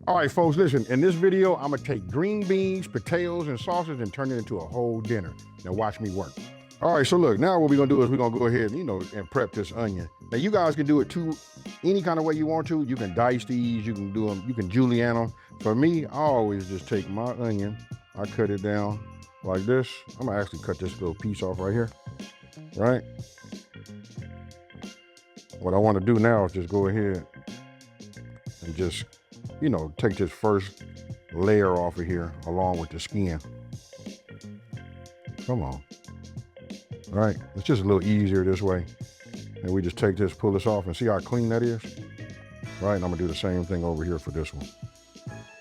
All right, folks, listen, in this video, I'm gonna take green beans, potatoes, and sausage and turn it into a whole dinner. Now watch me work. All right, so look, now what we're gonna do is we're gonna go ahead, and prep this onion. Now you guys can do it too, any kind of way you want to. You can dice these, you can do them, you can julienne them. For me, I always just take my onion, I cut it down like this. I'm gonna actually cut this little piece off right here, right? What I wanna do now is just go ahead and just, take this first layer off of here along with the skin. Come on. All right, it's just a little easier this way. And we just take this, pull this off, and see how clean that is? Right, and I'm gonna do the same thing over here for this one.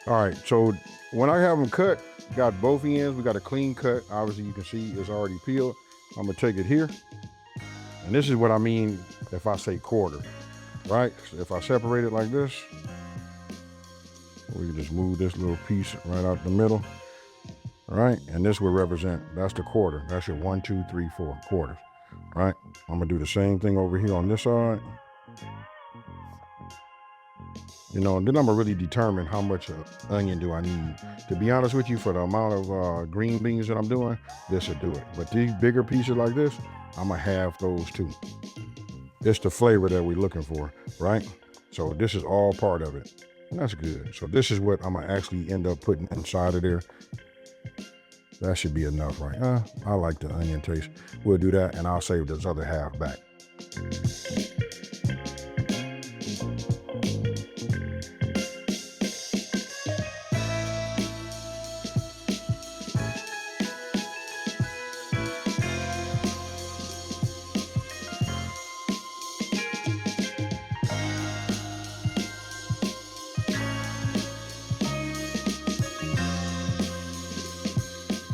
All right, so when I have them cut, got both ends, we got a clean cut. Obviously you can see it's already peeled. I'm gonna take it here. And this is what I mean if I say quarter, right? So if I separate it like this, we can just move this little piece right out the middle. All right, and this will represent, that's the quarter. That's your 1, 2, 3, 4 quarters, right? I'm gonna do the same thing over here on this side. And then I'm gonna really determine how much onion do I need. To be honest with you, for the amount of green beans that I'm doing, this will do it. But these bigger pieces like this, I'm gonna have those too. It's the flavor that we're looking for, right? So this is all part of it. And that's good. So this is what I'm gonna actually end up putting inside of there. That should be enough, right? I like the onion taste. We'll do that, and I'll save this other half back.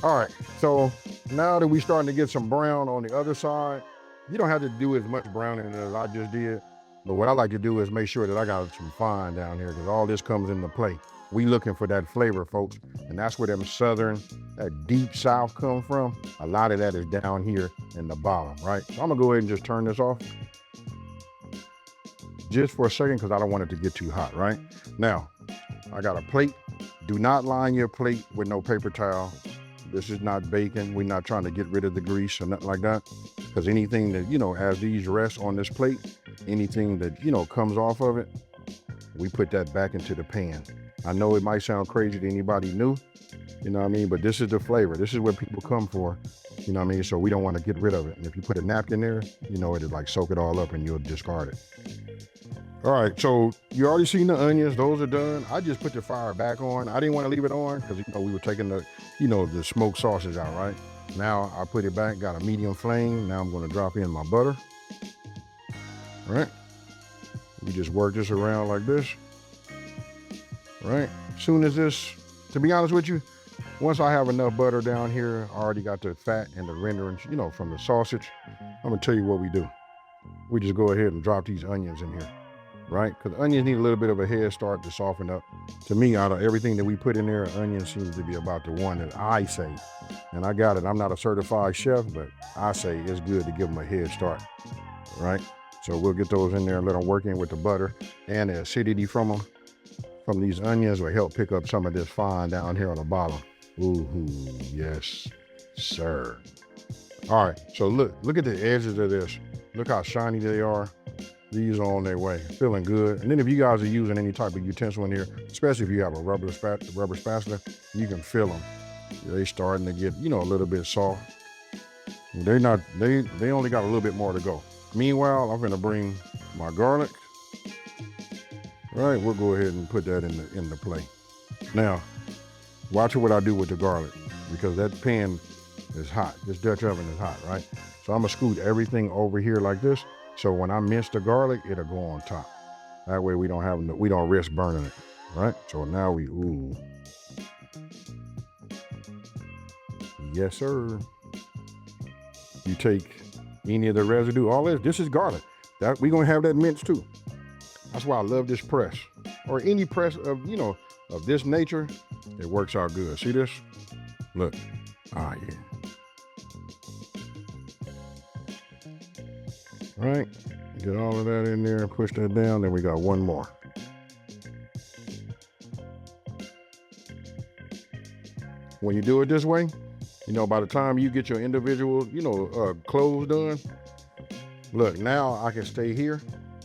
All right, so now that we're starting to get some brown on the other side, you don't have to do as much browning as I just did, but what I like to do is make sure that I got some fine down here, because all this comes into play. We looking for that flavor, folks, and that's where them southern, that deep south come from. A lot of that is down here in the bottom, right? So I'm gonna go ahead and just turn this off just for a second, because I don't want it to get too hot, right? Now, I got a plate. Do not line your plate with no paper towel. This is not bacon. We're not trying to get rid of the grease or nothing like that. Because anything that, as these rest on this plate, anything that, comes off of it, we put that back into the pan. I know it might sound crazy to anybody new, but this is the flavor. This is what people come for, So we don't want to get rid of it. And if you put a napkin there, it'll like soak it all up and you'll discard it. All right, so you already seen the onions, those are done. I just put the fire back on. I didn't want to leave it on because we were taking the, the smoked sausage out, right? Now I put it back, got a medium flame. Now I'm gonna drop in my butter, all right? We just work this around like this, right? Soon as this, to be honest with you, once I have enough butter down here, I already got the fat and the renderings, from the sausage. I'm gonna tell you what we do. We just go ahead and drop these onions in here. Right? Because onions need a little bit of a head start to soften up. To me, out of everything that we put in there, onion seems to be about the one that I say. And I got it. I'm not a certified chef, but I say it's good to give them a head start, right? So we'll get those in there and let them work in with the butter, and the acidity from them, from these onions, will help pick up some of this fine down here on the bottom. Ooh, yes, sir. All right, so look at the edges of this. Look how shiny they are. These are on their way, feeling good. And then if you guys are using any type of utensil in here, especially if you have a rubber spatula, you can feel them. They starting to get, a little bit soft. They only got a little bit more to go. Meanwhile, I'm gonna bring my garlic. All right, we'll go ahead and put that in the plate. Now, watch what I do with the garlic, because that pan is hot. This Dutch oven is hot, right? So I'm gonna scoot everything over here like this. So when I mince the garlic, it'll go on top. That way we don't risk burning it, right? So now ooh. Yes, sir. You take any of the residue, all this is garlic. That we're gonna have that minced too. That's why I love this press. Or any press of, of this nature, it works out good. See this? Look, yeah. Right, get all of that in there, push that down, then we got one more. when you do it this way, you know, by the time you get your individual, you know, clothes done, look, now I can stay here.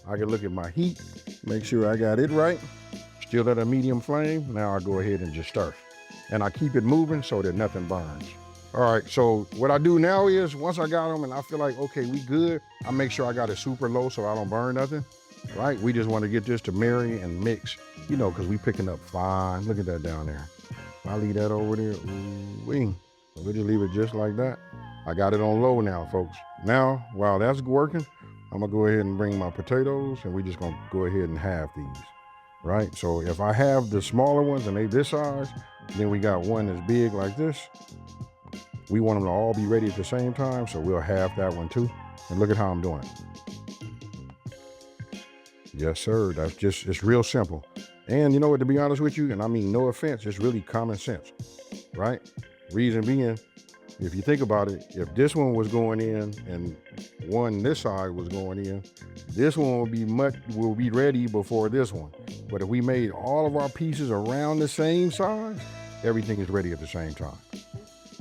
I can look at my heat, make sure I got it right. Still at a medium flame. Now I go ahead and just stir. And I keep it moving so that nothing burns. All right, so what I do now is, once I got them and I feel like, okay, we good, I make sure I got it super low so I don't burn nothing, right? We just want to get this to marry and mix, you know, because we picking up fine. Look at that down there. If I leave that over there, ooh-wee. So we just leave it just like that. I got it on low now, folks. Now, while that's working, I'm gonna go ahead and bring my potatoes and we just gonna go ahead and halve these, right? So if I have the smaller ones and they this size, then we got one that's big like this. We want them to all be ready at the same time, so we'll halve that one too. And look at how I'm doing it. Yes, sir, that's just, it's real simple. And you know what, to be honest with you, and I mean no offense, it's really common sense, right? Reason being, if you think about it, if this one was going in and one this side was going in, this one will be ready before this one. But if we made all of our pieces around the same size, everything is ready at the same time.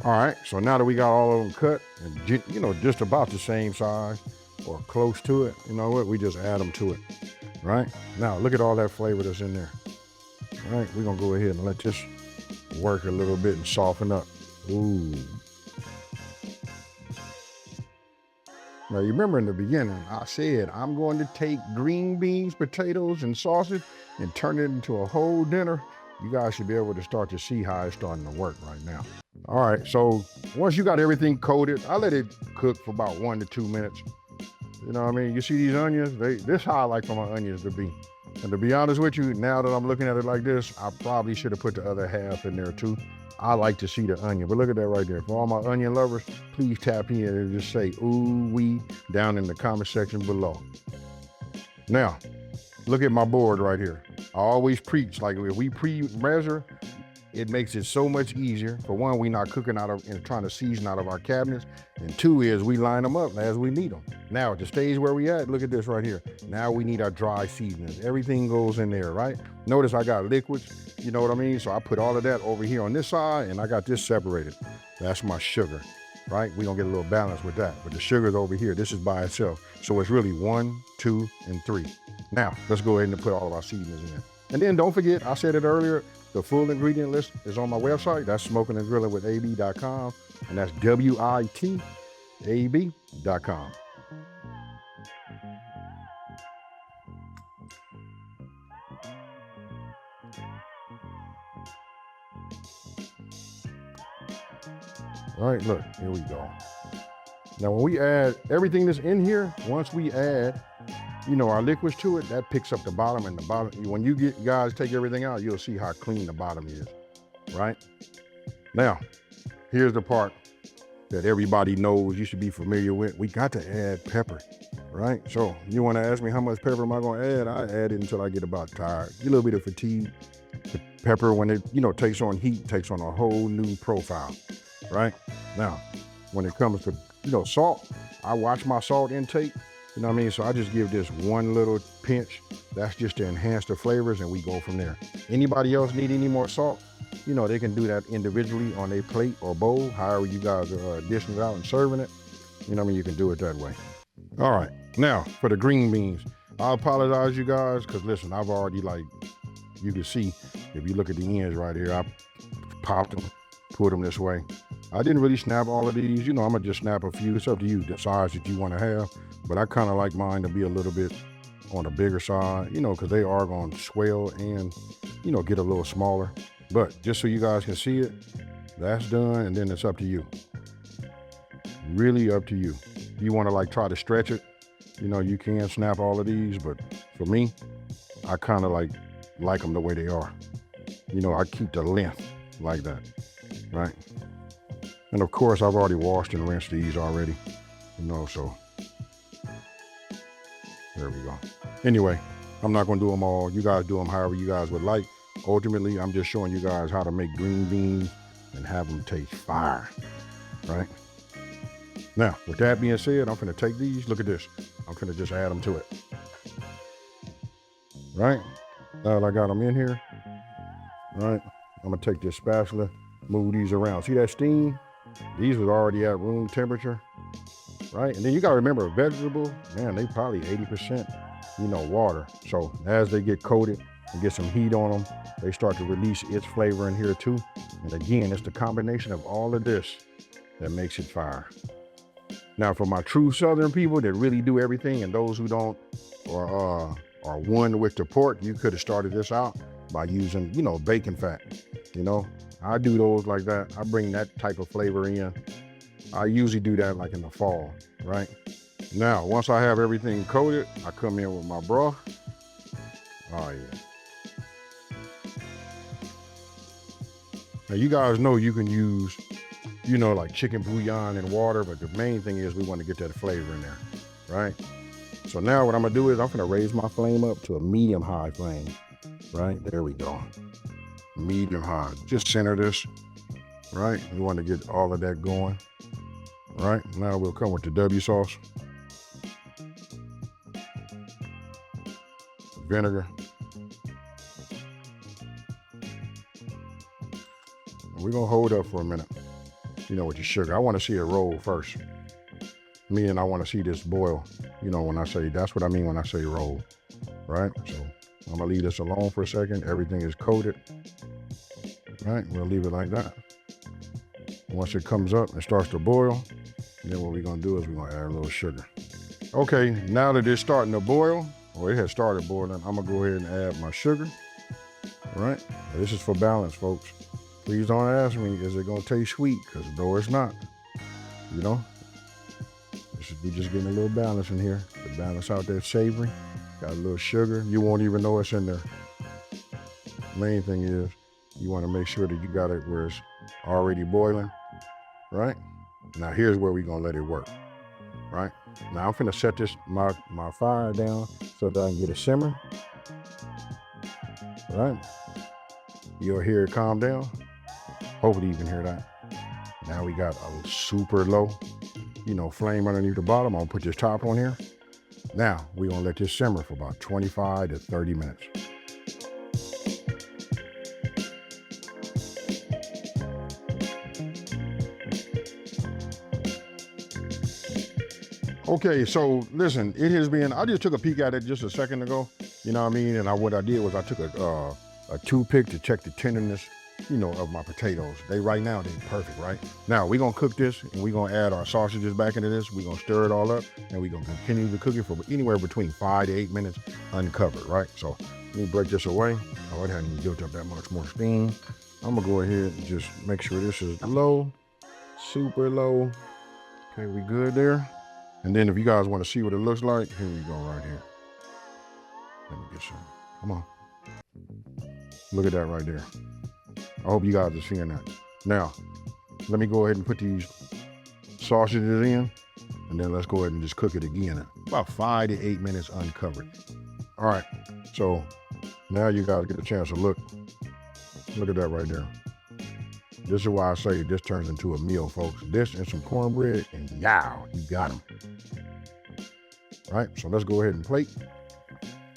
All right, so now that we got all of them cut and, you know, just about the same size or close to it, you know what, we just add them to it, right? Now, look at all that flavor that's in there. All right, we're gonna go ahead and let this work a little bit and soften up. Ooh. Now, you remember in the beginning, I said, I'm going to take green beans, potatoes, and sausage and turn it into a whole dinner. You guys should be able to start to see how it's starting to work right now. All right, so once you got everything coated, I let it cook for about 1 to 2 minutes. You know what I mean? You see these onions? This how I like for my onions to be. And to be honest with you, now that I'm looking at it like this, I probably should have put the other half in there too. I like to see the onion, but look at that right there. For all my onion lovers, please tap in and just say ooh wee down in the comment section below. Now, look at my board right here. I always preach, like if we pre-measure, it makes it so much easier. For one, we're not cooking out of and trying to season out of our cabinets. And two is we line them up as we need them. Now at the stage where we at, look at this right here. Now we need our dry seasonings. Everything goes in there, right? Notice I got liquids, you know what I mean? So I put all of that over here on this side and I got this separated. That's my sugar, right? We're gonna get a little balance with that. But the sugar's over here, this is by itself. So it's really 1, 2, and 3. Now, let's go ahead and put all of our seasonings in. And then don't forget, I said it earlier, the full ingredient list is on my website. That's Smokin and Grillin with AB.com. And that's WITAB.com. All right, look, here we go. Now, when we add everything that's in here, once we add, you know, our liquids to it, that picks up the bottom, and the bottom, when you guys take everything out, you'll see how clean the bottom is, right? Now, here's the part that everybody knows you should be familiar with. We got to add pepper, right? So you want to ask me how much pepper am I going to add? I add it until I get about tired. Get a little bit of fatigue. The pepper, when it, you know, takes on heat, takes on a whole new profile, right? Now, when it comes to, you know, salt, I watch my salt intake. You know what I mean? So I just give this one little pinch. That's just to enhance the flavors, and we go from there. Anybody else need any more salt? You know, they can do that individually on their plate or bowl, however you guys are dishing it out and serving it. You know what I mean? You can do it that way. All right, now for the green beans. I apologize, you guys, because listen, I've already, like, you can see, if you look at the ends right here, I popped them, put them this way. I didn't really snap all of these. You know, I'm gonna just snap a few. It's up to you, the size that you wanna have. But I kind of like mine to be a little bit on the bigger side, you know, because they are going to swell and, you know, get a little smaller. But just so you guys can see it, that's done, and then it's up to you. Really up to you. If you want to, like, try to stretch it, you know, you can snap all of these, but for me, I kind of like them the way they are. You know, I keep the length like that, right? And of course, I've already washed and rinsed these already, you know, so. There we go. Anyway, I'm not going to do them all. You guys do them however you guys would like. Ultimately, I'm just showing you guys how to make green beans and have them taste fire, right? Now, with that being said, I'm going to take these. Look at this. I'm going to just add them to it. Right? Now that I got them in here, right? I'm going to take this spatula Move these around. See that steam? These was already at room temperature, right? And then you gotta remember, vegetable, man, they probably 80%, water. So as they get coated and get some heat on them, they start to release its flavor in here too. And again, it's the combination of all of this that makes it fire. Now, for my true Southern people that really do everything, and those who don't or are one with the pork, you could have started this out by using, bacon fat. I do those like that. I bring that type of flavor in. I usually do that like in the fall, right? Now, once I have everything coated, I come in with my broth. Oh yeah. Now you guys know you can use, like chicken bouillon and water, but the main thing is we want to get that flavor in there, right? So now what I'm gonna do is I'm gonna raise my flame up to a medium-high flame, right? There we go. Medium-high, just center this, right? We want to get all of that going, right? Now we'll come with the W sauce. Vinegar. We're gonna hold up for a minute, with your sugar. I wanna see it roll first. Meaning I wanna see this boil, when I say, that's what I mean when I say roll, right? So I'm gonna leave this alone for a second. Everything is coated, right? We'll leave it like that. Once it comes up and starts to boil, then what we're gonna do is we're gonna add a little sugar. Okay, now that it's starting to boil, or it has started boiling, I'm gonna go ahead and add my sugar, all right? Now, this is for balance, folks. Please don't ask me, is it gonna taste sweet? Because no, it's not, we're just getting a little balance in here to balance out that savory. Got a little sugar, you won't even know it's in there. Main thing is, you wanna make sure that you got it where it's already boiling, right? Now here's where we're gonna let it work, right? Now I'm finna set this, my fire down so that I can get it simmer, right? You'll hear it calm down. Hopefully you can hear that. Now we got a super low, flame underneath the bottom. I'm gonna put this top on here. Now we're gonna let this simmer for about 25 to 30 minutes. Okay, so listen, it has been, I just took a peek at it just a second ago, And what I did was I took a toothpick to check the tenderness, of my potatoes. Right now, they're perfect, right? Now, we're gonna cook this and we're gonna add our sausages back into this. We're gonna stir it all up and we're gonna continue to cook it for anywhere between 5 to 8 minutes uncovered, right? So let me break this away. Oh, it hadn't even built up that much more steam. I'm gonna go ahead and just make sure this is low, super low. Okay, we good there? And then if you guys wanna see what it looks like, here we go right here. Let me get some, come on. Look at that right there. I hope you guys are seeing that. Now, let me go ahead and put these sausages in, and then let's go ahead and just cook it again. About 5 to 8 minutes uncovered. All right, so now you guys get a chance to look. Look at that right there. This is why I say this turns into a meal, folks. This and some cornbread, and yow, you got them. All right, so let's go ahead and plate.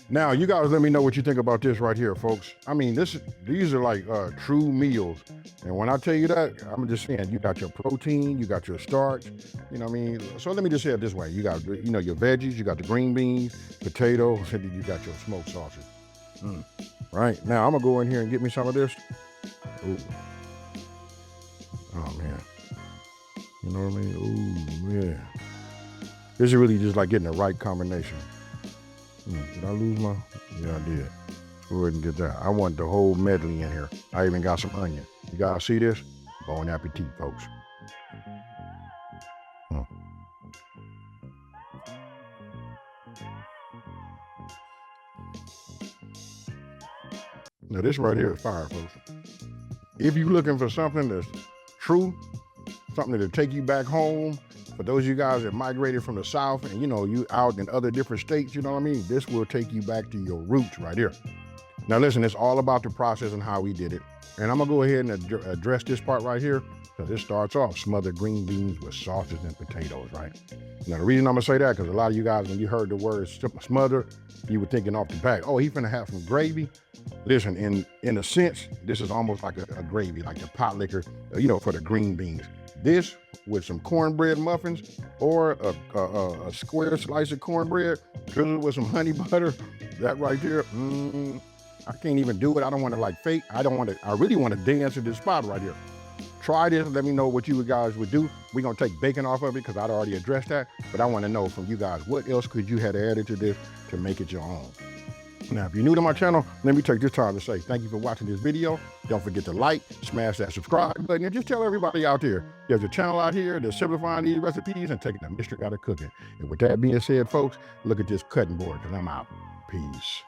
Now, you guys let me know what you think about this right here, folks. I mean, these are like true meals. And when I tell you that, I'm just saying, you got your protein, you got your starch, So let me just say it this way. You got, your veggies, you got the green beans, potatoes, and then you got your smoked sausage. Right, now I'm gonna go in here and get me some of this. Ooh. Oh, man. You know what I mean? Ooh, yeah. This is really just like getting the right combination. Did I lose my? Yeah, I did. Go ahead and get that. I want the whole medley in here. I even got some onion. You guys see this? Bon appetit, folks. Now this right here is fire, folks. If you're looking for something that's true, something that'll take you back home, for those of you guys that migrated from the South and you out in other different states, this will take you back to your roots right here. Now listen, it's all about the process and how we did it. And I'm gonna go ahead and address this part right here, because it starts off smothered green beans with sausage and potatoes, right? Now the reason I'm gonna say that, because a lot of you guys, when you heard the word smother, you were thinking off the back, oh, he finna have some gravy. Listen, in a sense, this is almost like a gravy, like the pot liquor, for the green beans. This with some cornbread muffins or a square slice of cornbread, drizzled with some honey butter, that right there, I can't even do it. I don't want to like fake. I really want to dance at this spot right here. Try this, let me know what you guys would do. We're gonna take bacon off of it because I'd already addressed that, but I wanna know from you guys, what else could you have added to this to make it your own? Now, if you're new to my channel, let me take this time to say thank you for watching this video. Don't forget to like, smash that subscribe button, and just tell everybody out there, there's a channel out here that's simplifying these recipes and taking the mystery out of cooking. And with that being said, folks, look at this cutting board, because I'm out. Peace.